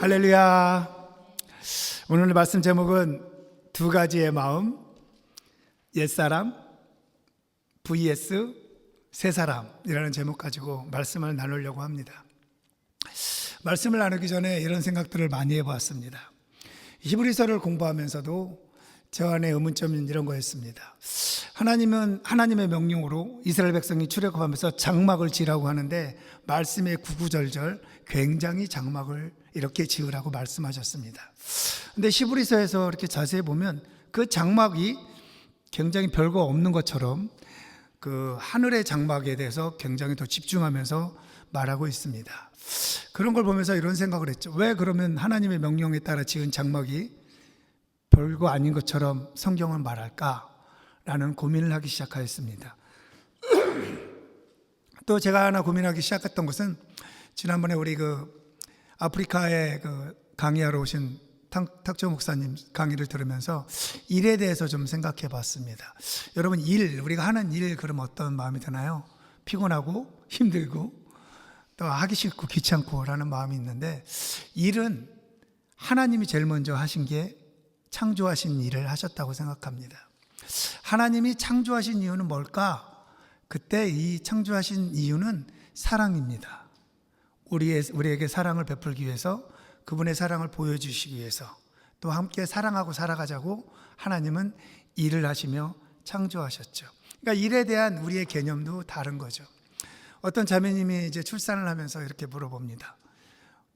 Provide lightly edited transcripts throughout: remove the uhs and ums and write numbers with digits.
할렐루야. 오늘 말씀 제목은 두 가지의 마음, 옛사람 vs 새 사람이라는 제목 가지고 말씀을 나누려고 합니다. 말씀을 나누기 전에 이런 생각들을 많이 해보았습니다. 히브리서를 공부하면서도 저 안에 의문점은 이런 거였습니다. 하나님은 하나님의 명령으로 이스라엘 백성이 출애굽하면서 장막을 지으라고 하는데 말씀의 구구절절 굉장히 장막을 이렇게 지으라고 말씀하셨습니다. 근데 히브리서에서 이렇게 자세히 보면 그 장막이 굉장히 별거 없는 것처럼 그 하늘의 장막에 대해서 굉장히 더 집중하면서 말하고 있습니다. 그런 걸 보면서 이런 생각을 했죠. 왜 그러면 하나님의 명령에 따라 지은 장막이 별거 아닌 것처럼 성경은 말할까라는 고민을 하기 시작하였습니다. 또 제가 하나 고민하기 시작했던 것은 지난번에 우리 아프리카에 강의하러 오신 탁조 목사님 강의를 들으면서 일에 대해서 좀 생각해 봤습니다. 여러분, 우리가 하는 일, 그럼 어떤 마음이 드나요? 피곤하고 힘들고 또 하기 싫고 귀찮고라는 마음이 있는데, 일은 하나님이 제일 먼저 하신 게 창조하신 일을 하셨다고 생각합니다. 하나님이 창조하신 이유는 뭘까? 그때 이 창조하신 이유는 사랑입니다. 우리에게 사랑을 베풀기 위해서, 그분의 사랑을 보여주시기 위해서, 또 함께 사랑하고 살아가자고 하나님은 일을 하시며 창조하셨죠. 그러니까 일에 대한 우리의 개념도 다른 거죠. 어떤 자매님이 이제 출산을 하면서 이렇게 물어봅니다.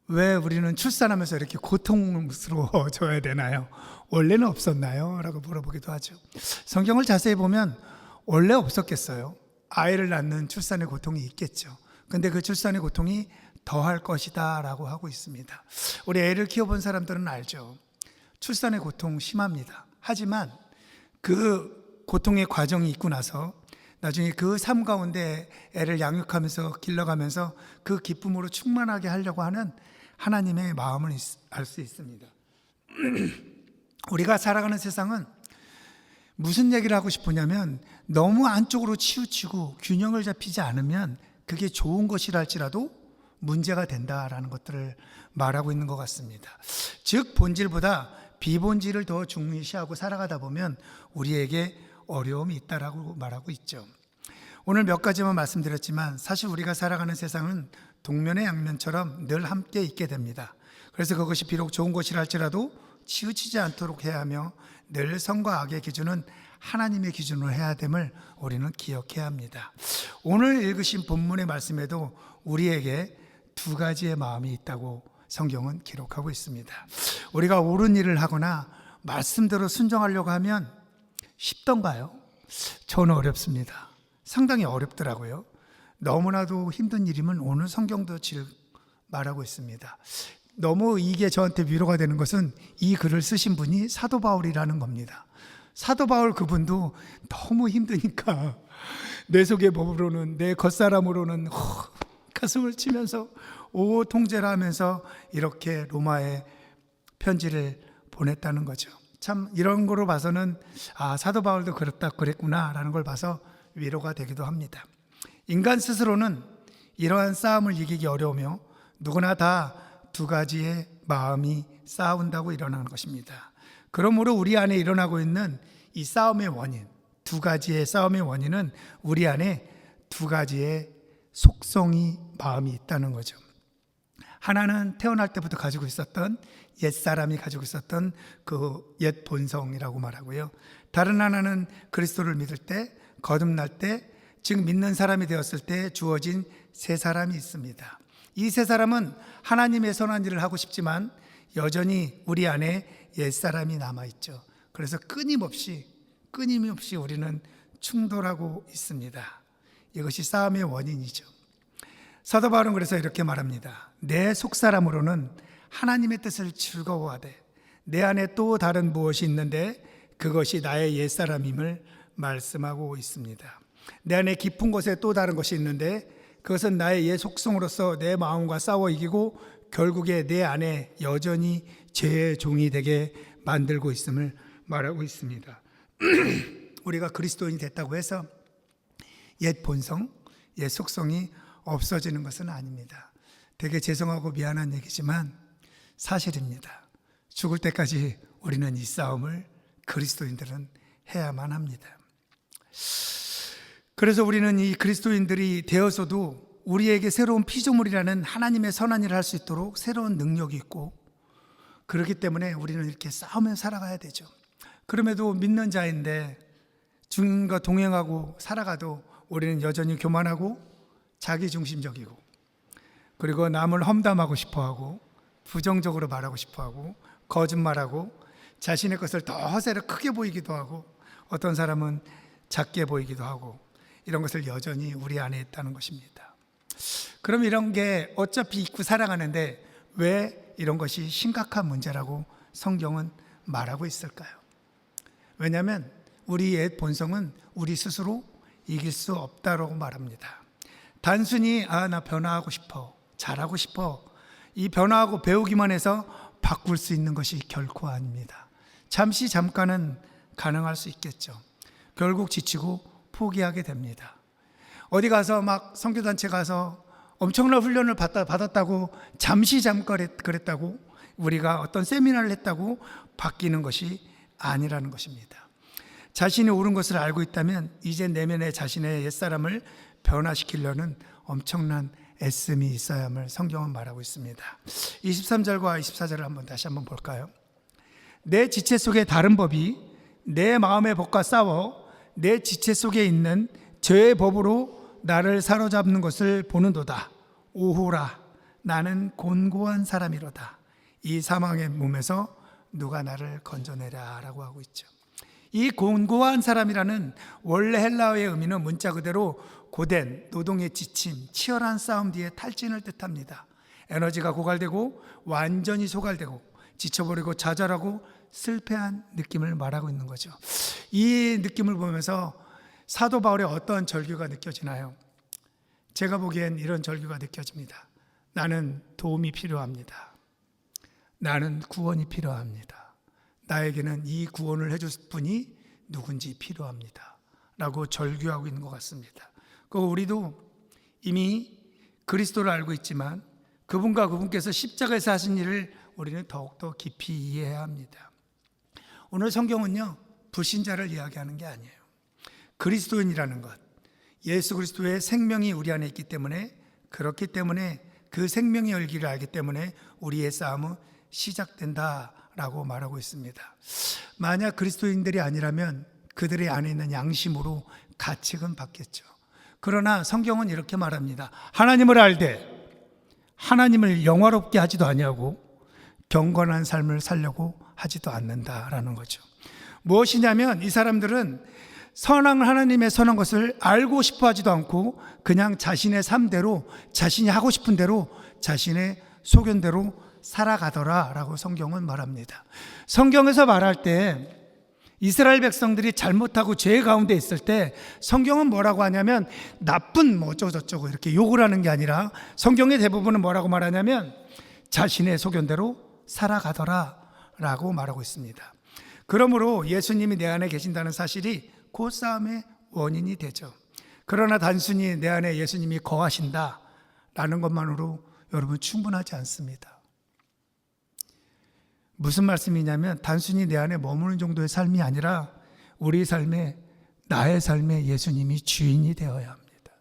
왜 우리는 출산하면서 이렇게 고통스러워져야 되나요? 원래는 없었나요? 라고 물어보기도 하죠. 성경을 자세히 보면 원래 없었겠어요. 아이를 낳는 출산의 고통이 있겠죠. 근데 그 출산의 고통이 더할 것이다 라고 하고 있습니다. 우리 애를 키워본 사람들은 알죠. 출산의 고통 심합니다. 하지만 그 고통의 과정이 있고 나서 나중에 그 삶 가운데 애를 양육하면서 길러가면서 그 기쁨으로 충만하게 하려고 하는 하나님의 마음을 알 수 있습니다. 우리가 살아가는 세상은 무슨 얘기를 하고 싶으냐면, 너무 안쪽으로 치우치고 균형을 잡히지 않으면 그게 좋은 것이라 할지라도 문제가 된다라는 것들을 말하고 있는 것 같습니다. 즉 본질보다 비본질을 더 중시하고 살아가다 보면 우리에게 어려움이 있다라고 말하고 있죠. 오늘 몇 가지만 말씀드렸지만 사실 우리가 살아가는 세상은 동면의 양면처럼 늘 함께 있게 됩니다. 그래서 그것이 비록 좋은 것이라 할지라도 치우치지 않도록 해야 하며, 늘 선과 악의 기준은 하나님의 기준으로 해야 됨을 우리는 기억해야 합니다. 오늘 읽으신 본문의 말씀에도 우리에게 두 가지의 마음이 있다고 성경은 기록하고 있습니다. 우리가 옳은 일을 하거나 말씀대로 순종하려고 하면 쉽던가요? 저는 어렵습니다. 상당히 어렵더라고요. 너무나도 힘든 일이면 오늘 성경도 말하고 있습니다. 너무 이게 저한테 위로가 되는 것은 이 글을 쓰신 분이 사도 바울이라는 겁니다. 사도 바울 그분도 너무 힘드니까 내 속의 법으로는, 내 겉사람으로는 가슴을 치면서 통제를 하면서 이렇게 로마에 편지를 보냈다는 거죠. 참 이런 거로 봐서는 사도 바울도 그랬구나 라는 걸 봐서 위로가 되기도 합니다. 인간 스스로는 이러한 싸움을 이기기 어려우며 누구나 다 두 가지의 마음이 싸운다고 일어나는 것입니다. 그러므로 우리 안에 일어나고 있는 이 싸움의 원인, 두 가지의 싸움의 원인은 우리 안에 두 가지의 속성이, 마음이 있다는 거죠. 하나는 태어날 때부터 가지고 있었던 옛사람이 가지고 있었던 그 옛 본성이라고 말하고요. 다른 하나는 그리스도를 믿을 때, 거듭날 때, 즉 믿는 사람이 되었을 때 주어진 새 사람이 있습니다. 이 새 사람은 하나님의 선한 일을 하고 싶지만 여전히 우리 안에 옛사람이 남아있죠. 그래서 끊임없이 우리는 충돌하고 있습니다. 이것이 싸움의 원인이죠. 사도 바울은 그래서 이렇게 말합니다. 내 속사람으로는 하나님의 뜻을 즐거워하되 내 안에 또 다른 무엇이 있는데 그것이 나의 옛사람임을 말씀하고 있습니다. 내 안에 깊은 곳에 또 다른 것이 있는데 그것은 나의 옛 속성으로서 내 마음과 싸워 이기고 결국에 내 안에 여전히 죄의 종이 되게 만들고 있음을 말하고 있습니다. 우리가 그리스도인이 됐다고 해서 옛 본성, 옛 속성이 없어지는 것은 아닙니다. 되게 죄송하고 미안한 얘기지만 사실입니다. 죽을 때까지 우리는 이 싸움을 그리스도인들은 해야만 합니다. 그래서 우리는 이 그리스도인들이 되어서도 우리에게 새로운 피조물이라는 하나님의 선한 일을 할 수 있도록 새로운 능력이 있고, 그렇기 때문에 우리는 이렇게 싸우며 살아가야 되죠. 그럼에도 믿는 자인데 주님과 동행하고 살아가도 우리는 여전히 교만하고 자기중심적이고, 그리고 남을 험담하고 싶어하고 부정적으로 말하고 싶어하고 거짓말하고 자신의 것을 더 허세로 크게 보이기도 하고 어떤 사람은 작게 보이기도 하고, 이런 것을 여전히 우리 안에 있다는 것입니다. 그럼 이런 게 어차피 있고 살아가는데 왜 이런 것이 심각한 문제라고 성경은 말하고 있을까요? 왜냐하면 우리의 본성은 우리 스스로 이길 수 없다고 말합니다. 단순히 나 변화하고 싶어, 잘하고 싶어, 이 변화하고 배우기만 해서 바꿀 수 있는 것이 결코 아닙니다. 잠깐은 가능할 수 있겠죠. 결국 지치고 포기하게 됩니다. 어디 가서 막 선교단체 가서 엄청난 훈련을 받았다고 잠깐 그랬다고, 우리가 어떤 세미나를 했다고 바뀌는 것이 아니라는 것입니다. 자신이 옳은 것을 알고 있다면 이제 내면의 자신의 옛사람을 변화시키려는 엄청난 애씀이 있어야함을 성경은 말하고 있습니다. 23절과 24절을 다시 한번 볼까요? 내 지체 속에 다른 법이 내 마음의 법과 싸워 내 지체 속에 있는 죄의 법으로 나를 사로잡는 것을 보는도다. 오호라, 나는 곤고한 사람이로다. 이 사망의 몸에서 누가 나를 건져내랴 라고 하고 있죠. 이 곤고한 사람이라는 원래 헬라어의 의미는 문자 그대로 고된, 노동의 지침, 치열한 싸움 뒤에 탈진을 뜻합니다. 에너지가 고갈되고 완전히 소갈되고 지쳐버리고 좌절하고 실패한 느낌을 말하고 있는 거죠. 이 느낌을 보면서 사도 바울의 어떤 절규가 느껴지나요? 제가 보기엔 이런 절규가 느껴집니다. 나는 도움이 필요합니다. 나는 구원이 필요합니다. 나에게는 이 구원을 해줄 분이 누군지 필요합니다 라고 절규하고 있는 것 같습니다. 우리도 이미 그리스도를 알고 있지만 그분과 그분께서 십자가에서 하신 일을 우리는 더욱더 깊이 이해해야 합니다. 오늘 성경은요, 불신자를 이야기하는 게 아니에요. 그리스도인이라는 것, 예수 그리스도의 생명이 우리 안에 있기 때문에, 그렇기 때문에 그 생명의 열기를 알기 때문에 우리의 싸움은 시작된다라고 말하고 있습니다. 만약 그리스도인들이 아니라면 그들의 안에 있는 양심으로 가책은 받겠죠. 그러나 성경은 이렇게 말합니다. 하나님을 알되 하나님을 영화롭게 하지도 아니하고 경건한 삶을 살려고 하지도 않는다라는 거죠. 무엇이냐면 이 사람들은 하나님의 선한 것을 알고 싶어 하지도 않고 그냥 자신의 삶대로, 자신이 하고 싶은 대로, 자신의 소견대로 살아가더라 라고 성경은 말합니다. 성경에서 말할 때 이스라엘 백성들이 잘못하고 죄 가운데 있을 때 성경은 뭐라고 하냐면 나쁜 어쩌고저쩌고 이렇게 욕을 하는 게 아니라 성경의 대부분은 뭐라고 말하냐면 자신의 소견대로 살아가더라 라고 말하고 있습니다. 그러므로 예수님이 내 안에 계신다는 사실이 그 싸움의 원인이 되죠. 그러나 단순히 내 안에 예수님이 거하신다 라는 것만으로 여러분 충분하지 않습니다. 무슨 말씀이냐면 단순히 내 안에 머무는 정도의 삶이 아니라 우리 삶에, 나의 삶에 예수님이 주인이 되어야 합니다.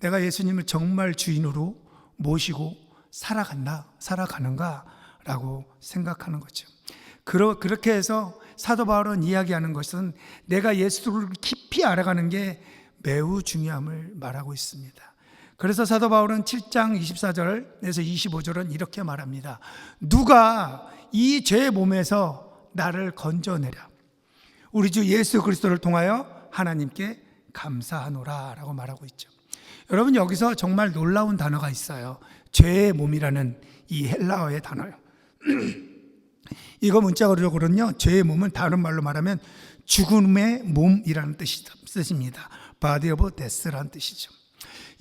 내가 예수님을 정말 주인으로 모시고 살아가는가 라고 생각하는 거죠. 그렇게 해서 사도 바울은 이야기하는 것은 내가 예수를 깊이 알아가는 게 매우 중요함을 말하고 있습니다. 그래서 사도 바울은 7장 24절에서 25절은 이렇게 말합니다. 누가 이 죄의 몸에서 나를 건져내랴. 우리 주 예수 그리스도를 통하여 하나님께 감사하노라 라고 말하고 있죠. 여러분, 여기서 정말 놀라운 단어가 있어요. 죄의 몸이라는 이 헬라어의 단어요. 이거 문자적으로는요, 죄의 몸은 다른 말로 말하면 죽음의 몸이라는 뜻입니다. Body of Death라는 뜻이죠.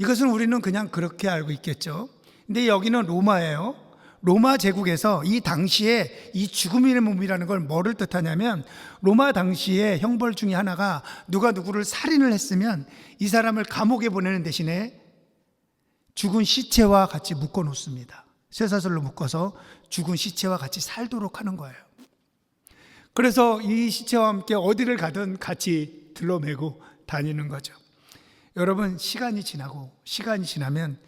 이것은 우리는 그냥 그렇게 알고 있겠죠. 근데 여기는 로마예요. 로마 제국에서 이 당시에 이 죽음의 몸이라는 걸 뭐를 뜻하냐면 로마 당시에 형벌 중에 하나가 누가 누구를 살인을 했으면 이 사람을 감옥에 보내는 대신에 죽은 시체와 같이 묶어 놓습니다. 쇠사슬로 묶어서 죽은 시체와 같이 살도록 하는 거예요. 그래서 이 시체와 함께 어디를 가든 같이 들러매고 다니는 거죠. 여러분, 시간이 지나면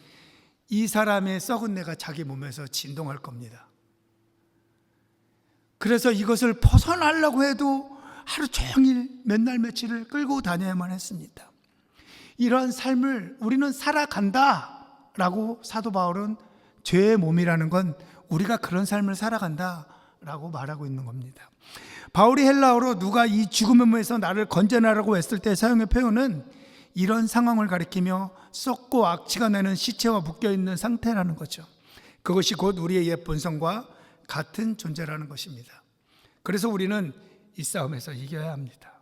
이 사람의 썩은 내가 자기 몸에서 진동할 겁니다. 그래서 이것을 벗어나려고 해도 하루 종일 몇 날 며칠을 끌고 다녀야만 했습니다. 이러한 삶을 우리는 살아간다 라고 사도 바울은 죄의 몸이라는 건 우리가 그런 삶을 살아간다 라고 말하고 있는 겁니다. 바울이 헬라어로 누가 이 죽음의 몸에서 나를 건져내라고 했을 때 사용한 표현은 이런 상황을 가리키며 썩고 악취가 나는 시체와 묶여있는 상태라는 거죠. 그것이 곧 우리의 옛 본성과 같은 존재라는 것입니다. 그래서 우리는 이 싸움에서 이겨야 합니다.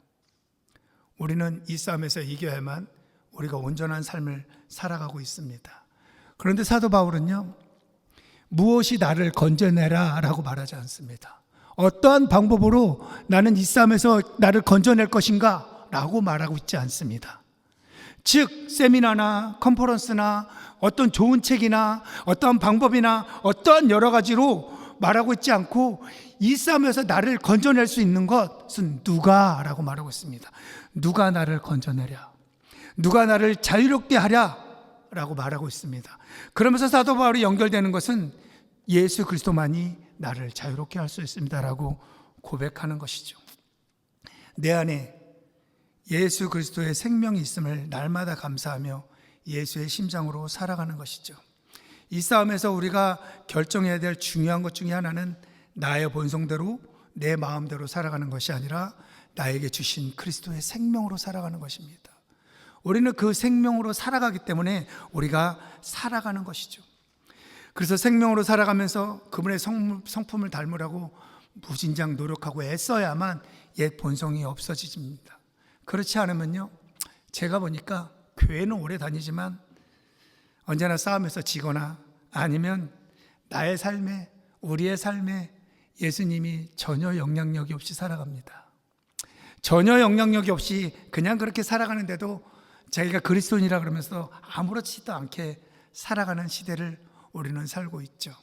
우리는 이 싸움에서 이겨야만 우리가 온전한 삶을 살아가고 있습니다. 그런데 사도 바울은요, 무엇이 나를 건져내라 라고 말하지 않습니다. 어떠한 방법으로 나는 이 싸움에서 나를 건져낼 것인가 라고 말하고 있지 않습니다. 즉 세미나나 컨퍼런스나 어떤 좋은 책이나 어떠한 방법이나 어떠한 여러 가지로 말하고 있지 않고 이 싸움에서 나를 건져낼 수 있는 것은 누가? 라고 말하고 있습니다. 누가 나를 건져내랴? 누가 나를 자유롭게 하랴? 라고 말하고 있습니다. 그러면서 사도 바울이 연결되는 것은 예수 그리스도만이 나를 자유롭게 할 수 있습니다 라고 고백하는 것이죠. 내 안에 예수 그리스도의 생명이 있음을 날마다 감사하며 예수의 심장으로 살아가는 것이죠. 이 싸움에서 우리가 결정해야 될 중요한 것 중에 하나는 나의 본성대로 내 마음대로 살아가는 것이 아니라 나에게 주신 그리스도의 생명으로 살아가는 것입니다. 우리는 그 생명으로 살아가기 때문에 우리가 살아가는 것이죠. 그래서 생명으로 살아가면서 그분의 성품을 닮으라고 무진장 노력하고 애써야만 옛 본성이 없어집니다. 그렇지 않으면요, 제가 보니까 교회는 오래 다니지만 언제나 싸움에서 지거나 아니면 나의 삶에, 우리의 삶에 예수님이 전혀 영향력이 없이 살아갑니다. 전혀 영향력이 없이 그냥 그렇게 살아가는데도 자기가 그리스도인이라 그러면서 아무렇지도 않게 살아가는 시대를 우리는 살고 있죠.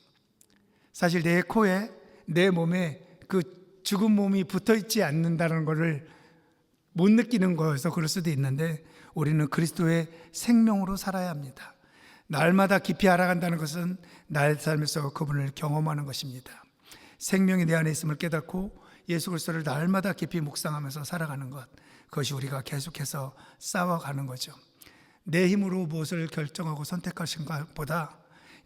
사실 내 코에, 내 몸에 그 죽은 몸이 붙어 있지 않는다는 것을 못 느끼는 거여서 그럴 수도 있는데 우리는 그리스도의 생명으로 살아야 합니다. 날마다 깊이 알아간다는 것은 나의 삶에서 그분을 경험하는 것입니다. 생명이 내 안에 있음을 깨닫고 예수 그리스도를 날마다 깊이 묵상하면서 살아가는 것, 그것이 우리가 계속해서 싸워가는 거죠. 내 힘으로 무엇을 결정하고 선택하신가 보다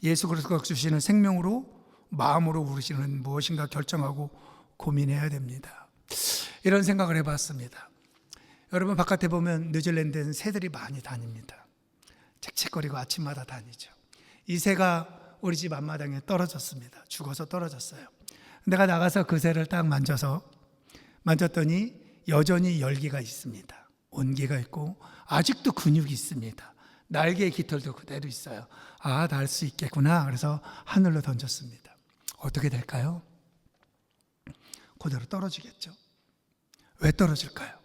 예수 그리스도가 주시는 생명으로, 마음으로 우리는 무엇인가 결정하고 고민해야 됩니다. 이런 생각을 해봤습니다. 여러분, 바깥에 보면 뉴질랜드는 새들이 많이 다닙니다. 첵첵거리고 아침마다 다니죠. 이 새가 우리 집 앞마당에 떨어졌습니다. 죽어서 떨어졌어요. 내가 나가서 그 새를 딱 만졌더니 여전히 열기가 있습니다. 온기가 있고 아직도 근육이 있습니다. 날개의 깃털도 그대로 있어요. 아, 날 수 있겠구나. 그래서 하늘로 던졌습니다. 어떻게 될까요? 그대로 떨어지겠죠. 왜 떨어질까요?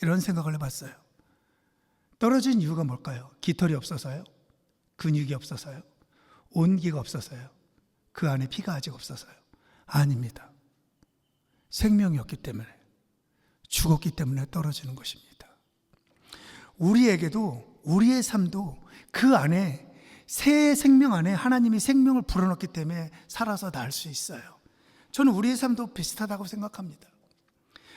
이런 생각을 해봤어요. 떨어진 이유가 뭘까요? 깃털이 없어서요? 근육이 없어서요? 온기가 없어서요? 그 안에 피가 아직 없어서요? 아닙니다. 생명이 없기 때문에, 죽었기 때문에 떨어지는 것입니다. 우리에게도, 우리의 삶도 그 안에, 새 생명 안에 하나님이 생명을 불어넣기 때문에 살아서 날 수 있어요. 저는 우리의 삶도 비슷하다고 생각합니다.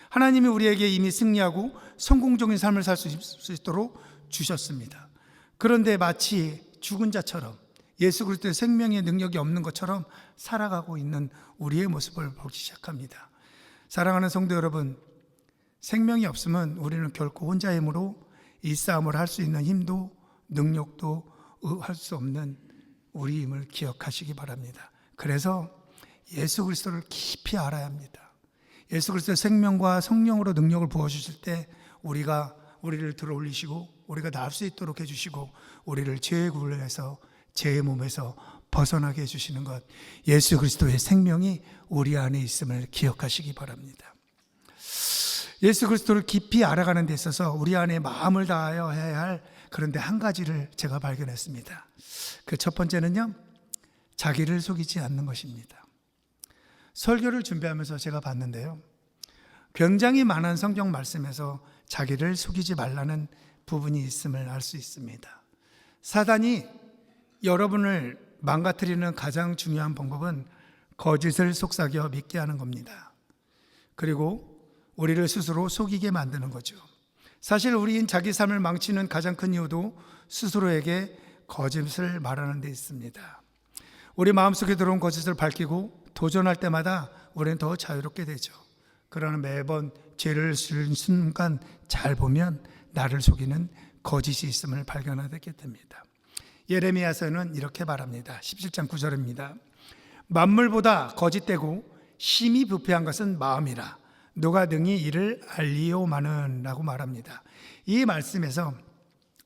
하나님이 우리에게 이미 승리하고 성공적인 삶을 살 수 있도록 주셨습니다. 그런데 마치 죽은 자처럼, 예수 그리스도의 생명의 능력이 없는 것처럼 살아가고 있는 우리의 모습을 보기 시작합니다. 사랑하는 성도 여러분, 생명이 없으면 우리는 결코 혼자의 힘으로 이 싸움을 할 수 있는 힘도 능력도 할 수 없는 우리임을 기억하시기 바랍니다. 그래서 예수 그리스도를 깊이 알아야 합니다. 예수 그리스도의 생명과 성령으로 능력을 부어주실 때 우리를 들어 올리시고 우리가 나을 수 있도록 해주시고 우리를 죄의 굴레에서, 죄의 몸에서 벗어나게 해주시는 것, 예수 그리스도의 생명이 우리 안에 있음을 기억하시기 바랍니다. 예수 그리스도를 깊이 알아가는 데 있어서 우리 안에 마음을 다하여 해야 할, 그런데 한 가지를 제가 발견했습니다. 그 첫 번째는요, 자기를 속이지 않는 것입니다. 설교를 준비하면서 제가 봤는데요, 굉장히 많은 성경 말씀에서 자기를 속이지 말라는 부분이 있음을 알 수 있습니다. 사단이 여러분을 망가뜨리는 가장 중요한 방법은 거짓을 속삭여 믿게 하는 겁니다. 그리고 우리를 스스로 속이게 만드는 거죠. 사실 우리인 자기 삶을 망치는 가장 큰 이유도 스스로에게 거짓을 말하는 데 있습니다. 우리 마음속에 들어온 거짓을 밝히고 도전할 때마다 우리는 더 자유롭게 되죠. 그러나 매번 죄를 지은 순간 잘 보면 나를 속이는 거짓이 있음을 발견하게 됩니다. 예레미야서는 이렇게 말합니다. 17장 9절입니다. 만물보다 거짓되고 심히 부패한 것은 마음이라 누가 능히 이를 알리오마는 라고 말합니다. 이 말씀에서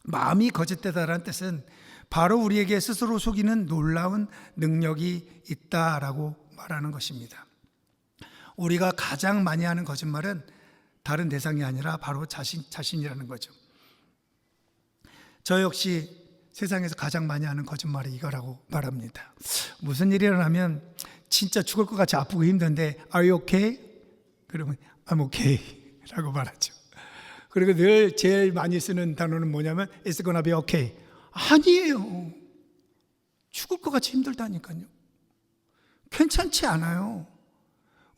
마음이 거짓되다라는 뜻은 바로 우리에게 스스로 속이는 놀라운 능력이 있다라고 말하는 것입니다. 우리가 가장 많이 하는 거짓말은 다른 대상이 아니라 바로 자신이라는 거죠. 저 역시 세상에서 가장 많이 하는 거짓말이 이거라고 말합니다. 무슨 일이 일어나면 진짜 죽을 것 같이 아프고 힘든데 Are you okay? 그러면 I'm okay 라고 말하죠. 그리고 늘 제일 많이 쓰는 단어는 뭐냐면 It's gonna be okay. 아니에요. 죽을 것 같이 힘들다니까요. 괜찮지 않아요.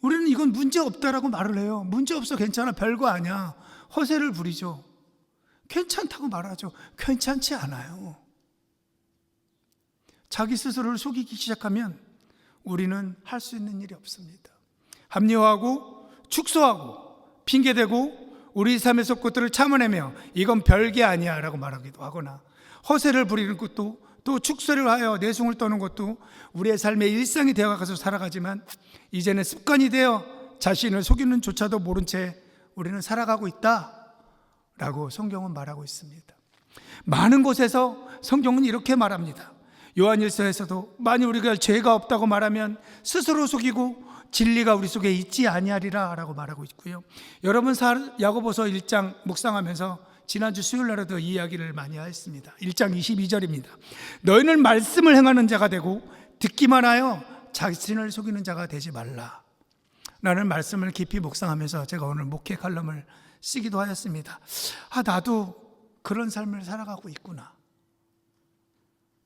우리는 이건 문제 없다라고 말을 해요. 문제 없어, 괜찮아, 별거 아니야. 허세를 부리죠. 괜찮다고 말하죠. 괜찮지 않아요. 자기 스스로를 속이기 시작하면 우리는 할 수 있는 일이 없습니다. 합리화하고 축소하고 핑계대고 우리 삶의 속것들을 참아내며 이건 별게 아니야 라고 말하기도 하거나 허세를 부리는 것도 또 축소를 하여 내숭을 떠는 것도 우리의 삶의 일상이 되어가서 살아가지만 이제는 습관이 되어 자신을 속이는 조차도 모른 채 우리는 살아가고 있다라고 성경은 말하고 있습니다. 많은 곳에서 성경은 이렇게 말합니다. 요한일서에서도 만일 우리가 죄가 없다고 말하면 스스로 속이고 진리가 우리 속에 있지 아니하리라 라고 말하고 있고요. 여러분 야고보서 1장 묵상하면서 지난주 수요일날에도 이 이야기를 많이 했습니다. 1장 22절입니다. 너희는 말씀을 행하는 자가 되고 듣기만 하여 자신을 속이는 자가 되지 말라 라는 말씀을 깊이 묵상하면서 제가 오늘 목회 칼럼을 쓰기도 하였습니다. 나도 그런 삶을 살아가고 있구나,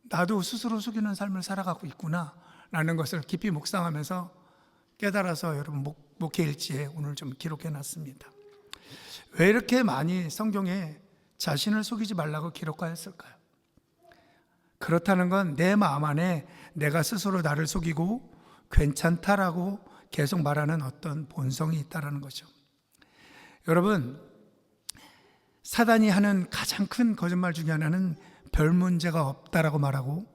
나도 스스로 속이는 삶을 살아가고 있구나 라는 것을 깊이 묵상하면서 깨달아서 여러분 목회일지에 오늘 좀 기록해 놨습니다. 왜 이렇게 많이 성경에 자신을 속이지 말라고 기록하였을까요? 그렇다는 건 내 마음 안에 내가 스스로 나를 속이고 괜찮다라고 계속 말하는 어떤 본성이 있다는 거죠. 여러분, 사단이 하는 가장 큰 거짓말 중에 하나는 별 문제가 없다라고 말하고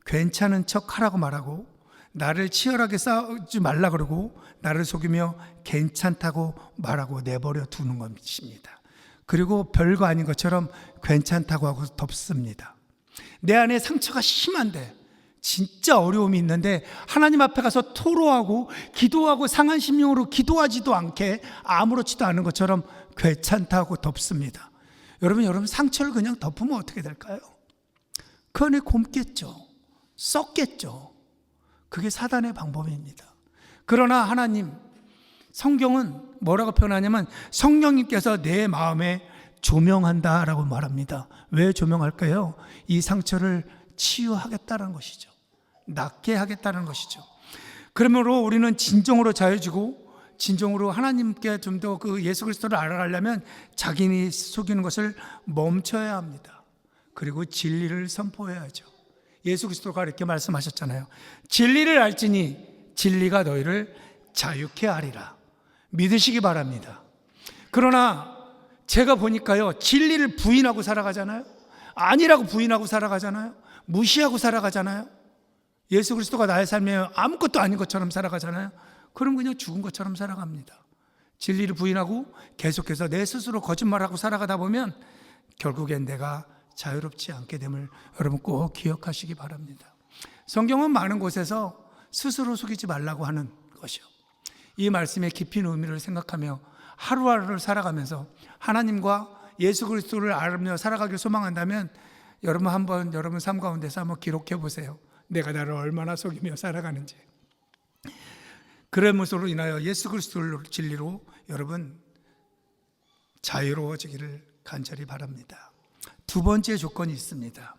괜찮은 척하라고 말하고 나를 치열하게 싸우지 말라 그러고 나를 속이며 괜찮다고 말하고 내버려 두는 것입니다. 그리고 별거 아닌 것처럼 괜찮다고 하고 덮습니다. 내 안에 상처가 심한데 진짜 어려움이 있는데 하나님 앞에 가서 토로하고 기도하고 상한 심령으로 기도하지도 않게 아무렇지도 않은 것처럼 괜찮다고 덮습니다. 여러분 상처를 그냥 덮으면 어떻게 될까요? 그 안에 곰겠죠. 썩겠죠. 그게 사단의 방법입니다. 그러나 하나님, 성경은 뭐라고 표현하냐면 성령님께서 내 마음에 조명한다라고 말합니다. 왜 조명할까요? 이 상처를 치유하겠다는 것이죠. 낫게 하겠다는 것이죠. 그러므로 우리는 진정으로 자유지고 진정으로 하나님께 좀 더 그 예수 그리스도를 알아가려면 자기니 속이는 것을 멈춰야 합니다. 그리고 진리를 선포해야죠. 예수 그리스도가 이렇게 말씀하셨잖아요. 진리를 알지니 진리가 너희를 자유케 하리라. 믿으시기 바랍니다. 그러나 제가 보니까요, 진리를 부인하고 살아가잖아요. 아니라고 부인하고 살아가잖아요. 무시하고 살아가잖아요. 예수 그리스도가 나의 삶에 아무것도 아닌 것처럼 살아가잖아요. 그럼 그냥 죽은 것처럼 살아갑니다. 진리를 부인하고 계속해서 내 스스로 거짓말하고 살아가다 보면 결국엔 내가 자유롭지 않게 됨을 여러분 꼭 기억하시기 바랍니다. 성경은 많은 곳에서 스스로 속이지 말라고 하는 것이요, 이 말씀의 깊은 의미를 생각하며 하루하루를 살아가면서 하나님과 예수 그리스도를 알며 살아가길 소망한다면 여러분 한번 여러분 삶 가운데서 한번 기록해 보세요. 내가 나를 얼마나 속이며 살아가는지. 그러므로 인하여 예수 그리스도의 진리로 여러분 자유로워지기를 간절히 바랍니다. 두 번째 조건이 있습니다.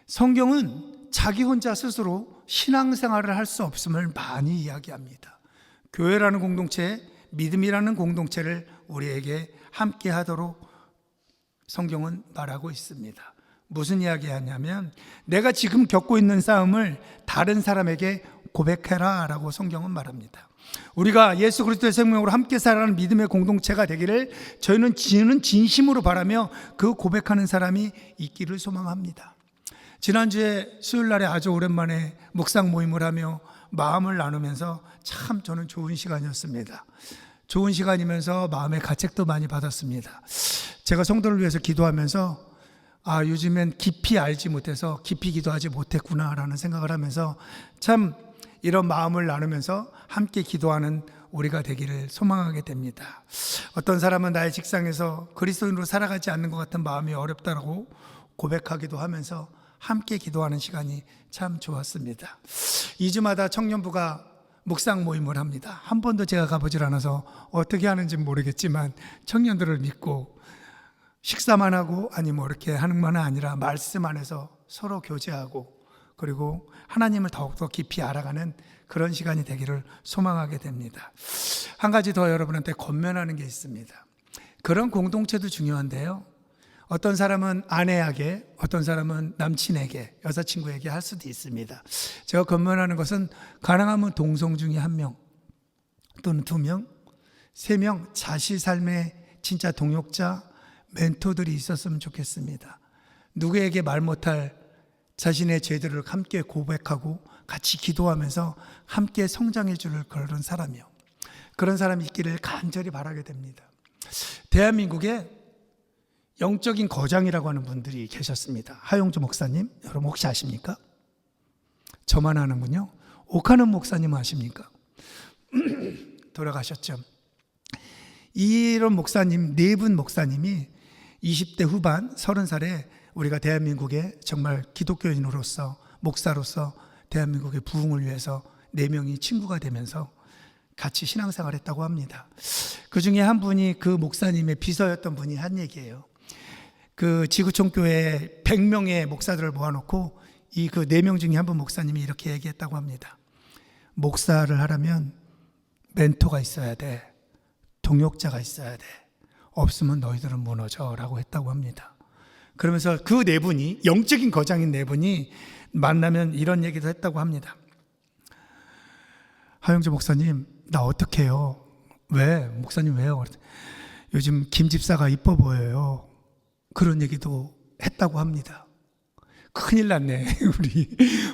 성경은 자기 혼자 스스로 신앙생활을 할 수 없음을 많이 이야기합니다. 교회라는 공동체, 믿음이라는 공동체를 우리에게 함께 하도록 성경은 말하고 있습니다. 무슨 이야기 하냐면 내가 지금 겪고 있는 싸움을 다른 사람에게 고백해라 라고 성경은 말합니다. 우리가 예수 그리스도의 생명으로 함께 살아가는 믿음의 공동체가 되기를 저희는 진심으로 바라며 그 고백하는 사람이 있기를 소망합니다. 지난주에 수요일날에 아주 오랜만에 묵상 모임을 하며 마음을 나누면서 참 저는 좋은 시간이었습니다. 좋은 시간이면서 마음의 가책도 많이 받았습니다. 제가 성도를 위해서 기도하면서 요즘엔 깊이 알지 못해서 깊이 기도하지 못했구나라는 생각을 하면서 참 이런 마음을 나누면서 함께 기도하는 우리가 되기를 소망하게 됩니다. 어떤 사람은 나의 직장에서 그리스도인으로 살아가지 않는 것 같은 마음이 어렵다고 고백하기도 하면서 함께 기도하는 시간이 참 좋았습니다. 2주마다 청년부가 묵상 모임을 합니다. 한 번도 제가 가보질 않아서 어떻게 하는지 모르겠지만 청년들을 믿고 식사만 하고 아니면 이렇게 하는 것만 아니라 말씀 안에서 서로 교제하고 그리고 하나님을 더욱더 깊이 알아가는 그런 시간이 되기를 소망하게 됩니다. 한 가지 더 여러분한테 권면하는 게 있습니다. 그런 공동체도 중요한데요. 어떤 사람은 아내에게, 어떤 사람은 남친에게, 여자친구에게 할 수도 있습니다. 제가 권면하는 것은 가능하면 동성 중에 1명 또는 2명, 3명 자신 삶의 진짜 동역자, 멘토들이 있었으면 좋겠습니다. 누구에게 말 못할 자신의 죄들을 함께 고백하고 같이 기도하면서 함께 성장해 줄 그런 사람이요. 그런 사람이 있기를 간절히 바라게 됩니다. 대한민국에 영적인 거장이라고 하는 분들이 계셨습니다. 하용주 목사님, 여러분 혹시 아십니까? 저만 아는군요. 오카는 목사님 아십니까? 돌아가셨죠. 이런 목사님, 4분 목사님이 20대 후반 30살에 우리가 대한민국의 정말 기독교인으로서 목사로서 대한민국의 부흥을 위해서 4명이 친구가 되면서 같이 신앙생활을 했다고 합니다. 그 중에 한 분이 그 목사님의 비서였던 분이 한 얘기예요. 그 지구촌교회 100명의 목사들을 모아놓고 그 4명 중에 한 분 목사님이 이렇게 얘기했다고 합니다. 목사를 하려면 멘토가 있어야 돼. 동역자가 있어야 돼. 없으면 너희들은 무너져 라고 했다고 합니다. 그러면서 그 4분이 영적인 거장인 4분이 만나면 이런 얘기도 했다고 합니다. 하영주 목사님, 나 어떡해요? 왜? 목사님 왜요? 요즘 김 집사가 이뻐 보여요. 그런 얘기도 했다고 합니다. 큰일 났네.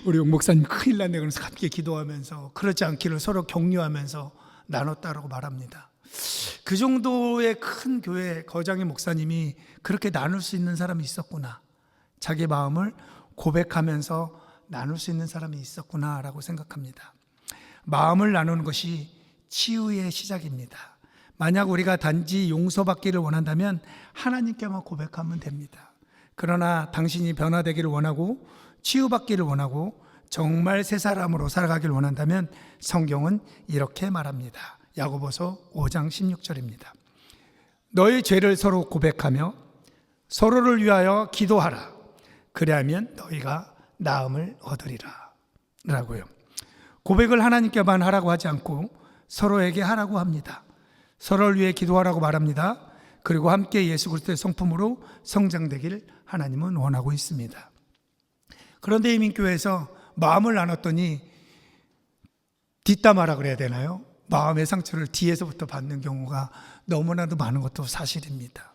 우리 목사님 큰일 났네. 그래서 함께 기도하면서 그렇지 않기를 서로 격려하면서 나눴다라고 말합니다. 그 정도의 큰 교회 거장의 목사님이 그렇게 나눌 수 있는 사람이 있었구나. 자기 마음을 고백하면서 나눌 수 있는 사람이 있었구나라고 생각합니다. 마음을 나누는 것이 치유의 시작입니다. 만약 우리가 단지 용서받기를 원한다면 하나님께만 고백하면 됩니다. 그러나 당신이 변화되기를 원하고 치유받기를 원하고 정말 새 사람으로 살아가기를 원한다면 성경은 이렇게 말합니다. 야고보서 5장 16절입니다. 너희 죄를 서로 고백하며 서로를 위하여 기도하라. 그리하면 너희가 나음을 얻으리라 라고요. 고백을 하나님께만 하라고 하지 않고 서로에게 하라고 합니다. 서로를 위해 기도하라고 말합니다. 그리고 함께 예수 그리스도의 성품으로 성장되기를 하나님은 원하고 있습니다. 그런데 이민교회에서 마음을 나눴더니 뒷담화라 그래야 되나요? 마음의 상처를 뒤에서부터 받는 경우가 너무나도 많은 것도 사실입니다.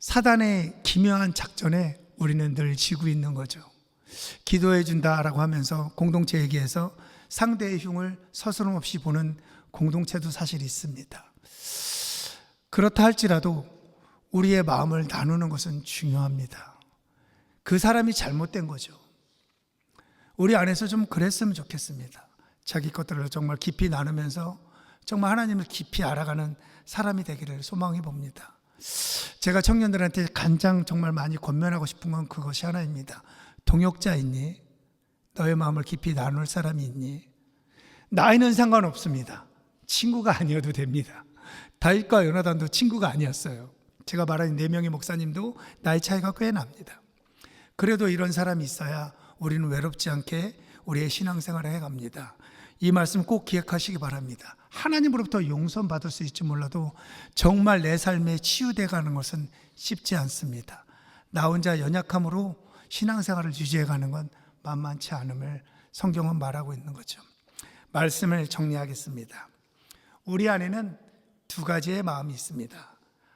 사단의 기묘한 작전에 우리는 늘 지고 있는 거죠. 기도해 준다라고 하면서 공동체 얘기해서 상대의 흉을 서스럼 없이 보는 공동체도 사실 있습니다. 그렇다 할지라도 우리의 마음을 나누는 것은 중요합니다. 그 사람이 잘못된 거죠. 우리 안에서 좀 그랬으면 좋겠습니다. 자기 것들을 정말 깊이 나누면서 정말 하나님을 깊이 알아가는 사람이 되기를 소망해 봅니다. 제가 청년들한테 가장 정말 많이 권면하고 싶은 건 그것이 하나입니다. 동역자 있니? 너의 마음을 깊이 나눌 사람이 있니? 나이는 상관없습니다. 친구가 아니어도 됩니다. 다윗과 요나단도 친구가 아니었어요. 제가 말하는 4명의 목사님도 나이 차이가 꽤 납니다. 그래도 이런 사람이 있어야 우리는 외롭지 않게 우리의 신앙생활을 해갑니다. 이 말씀 꼭 기억하시기 바랍니다. 하나님으로부터 용서받을 수 있지 몰라도 정말 내 삶에 치유돼 가는 것은 쉽지 않습니다. 나 혼자 연약함으로 신앙생활을 유지해가는 건 만만치 않음을 성경은 말하고 있는 거죠. 말씀을 정리하겠습니다. 우리 안에는 2가지의 마음이 있습니다.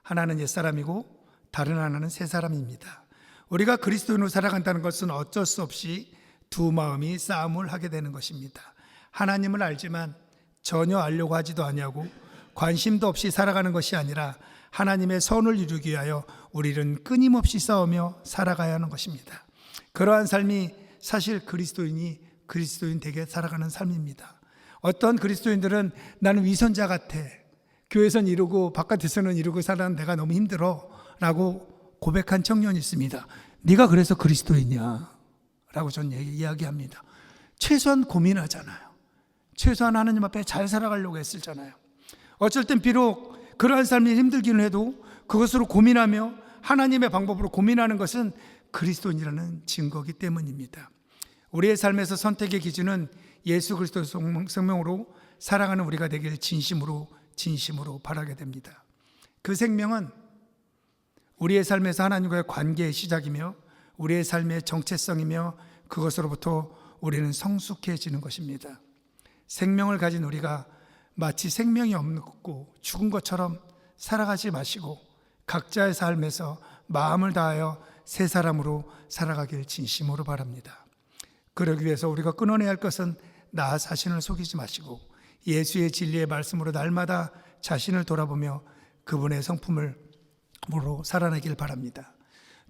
하나는 옛사람이고 다른 하나는 새사람입니다. 우리가 그리스도인으로 살아간다는 것은 어쩔 수 없이 2 마음이 싸움을 하게 되는 것입니다. 하나님을 알지만 전혀 알려고 하지도 아니하고 관심도 없이 살아가는 것이 아니라 하나님의 선을 이루기 위하여 우리는 끊임없이 싸우며 살아가야 하는 것입니다. 그러한 삶이 사실 그리스도인이 그리스도인 되게 살아가는 삶입니다. 어떤 그리스도인들은 나는 위선자 같아, 교회에서는 이러고 바깥에서는 이러고 살아는 내가 너무 힘들어 라고 고백한 청년이 있습니다. 네가 그래서 그리스도인이야 라고 저는 이야기합니다. 최소한 고민하잖아요. 최소한 하나님 앞에 잘 살아가려고 했을잖아요. 어쩔 땐 비록 그러한 삶이 힘들기는 해도 그것으로 고민하며 하나님의 방법으로 고민하는 것은 그리스도인이라는 증거이기 때문입니다. 우리의 삶에서 선택의 기준은 예수 그리스도 생명으로 살아가는 우리가 되길 진심으로 바라게 됩니다. 그 생명은 우리의 삶에서 하나님과의 관계의 시작이며 우리의 삶의 정체성이며 그것으로부터 우리는 성숙해지는 것입니다. 생명을 가진 우리가 마치 생명이 없고 죽은 것처럼 살아가지 마시고 각자의 삶에서 마음을 다하여 새 사람으로 살아가길 진심으로 바랍니다. 그러기 위해서 우리가 끊어내야 할 것은 나 자신을 속이지 마시고 예수의 진리의 말씀으로 날마다 자신을 돌아보며 그분의 성품으로 살아내길 바랍니다.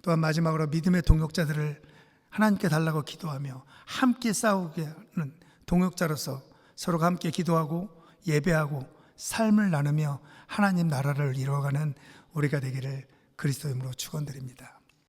또한 마지막으로 믿음의 동역자들을 하나님께 달라고 기도하며 함께 싸우게 하는 동역자로서 서로가 함께 기도하고 예배하고 삶을 나누며 하나님 나라를 이루어가는 우리가 되기를 그리스도의 이름으로 축원드립니다.